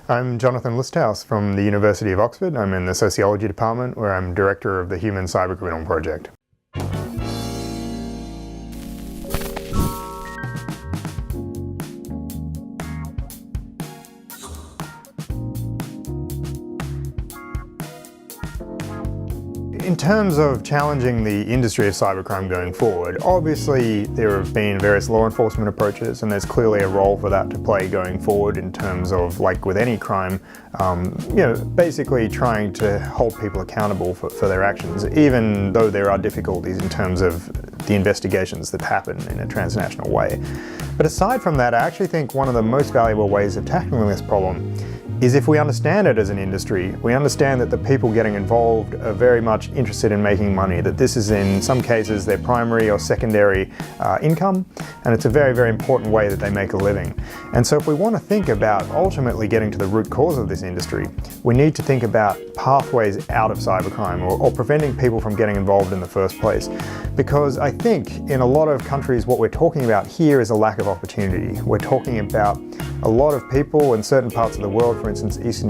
I'm Jonathon Lusthaus from the University of Oxford. I'm in the Sociology department where I'm Director of the Human-Cybercriminal project. In terms of challenging the industry of cybercrime going forward, obviously there have been various law enforcement approaches, and there's clearly a role for that to play going forward in terms of, like with any crime, basically trying to hold people accountable for their actions, even though there are difficulties in terms of the investigations that happen in a transnational way. But aside from that, I actually think one of the most valuable ways of tackling this problem is if we understand it as an industry, we understand that the people getting involved are very much interested in making money, that this is in some cases their primary or secondary income, and it's a very, very important way that they make a living. And so if we want to think about ultimately getting to the root cause of this industry, we need to think about pathways out of cybercrime or preventing people from getting involved in the first place. Because I think in a lot of countries what we're talking about here is a lack of opportunity. We're talking about a lot of people in certain parts of the world, for instance Eastern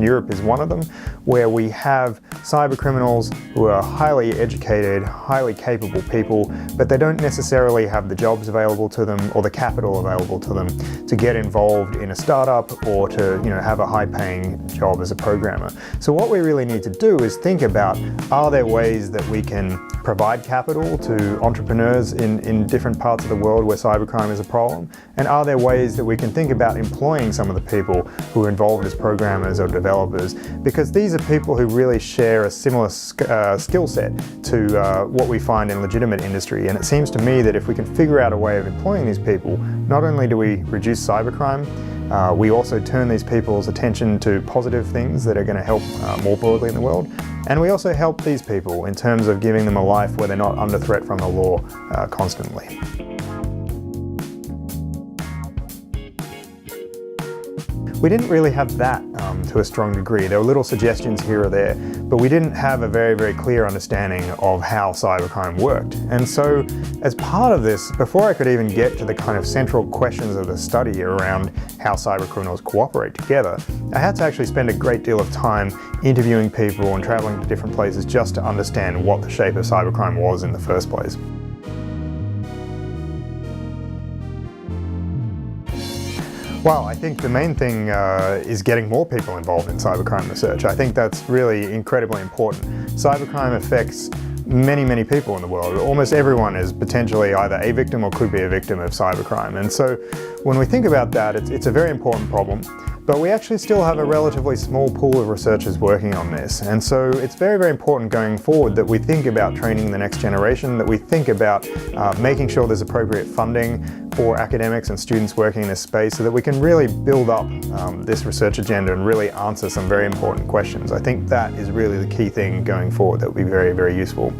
Europe is one of them, where we have cyber criminals who are highly educated, highly capable people, but they don't necessarily have the jobs available to them or the capital available to them to get involved in a startup or to have a high-paying job as a programmer. So what we really need to do is think about, are there ways that we can provide capital to entrepreneurs in different parts of the world where cybercrime is a problem? And are there ways that we can think about employing some of the people who are involved as programmers or developers? Because these are people who really share a similar skill set to what we find in legitimate industry. And it seems to me that if we can figure out a way of employing these people, not only do we reduce cybercrime, we also turn these people's attention to positive things that are going to help more broadly in the world. And we also help these people in terms of giving them a life where they're not under threat from the law constantly. We didn't really have that to a strong degree. There were little suggestions here or there, but we didn't have a very, very clear understanding of how cybercrime worked. And so as part of this, before I could even get to the kind of central questions of the study around how cybercriminals cooperate together, I had to actually spend a great deal of time interviewing people and traveling to different places just to understand what the shape of cybercrime was in the first place. Well, I think the main thing is getting more people involved in cybercrime research. I think that's really incredibly important. Cybercrime affects many, many people in the world. Almost everyone is potentially either a victim or could be a victim of cybercrime. And so when we think about that, it's a very important problem. But we actually still have a relatively small pool of researchers working on this. And so it's very, very important going forward that we think about training the next generation, that we think about making sure there's appropriate funding for academics and students working in this space so that we can really build up this research agenda and really answer some very important questions. I think that is really the key thing going forward that would be very, very useful.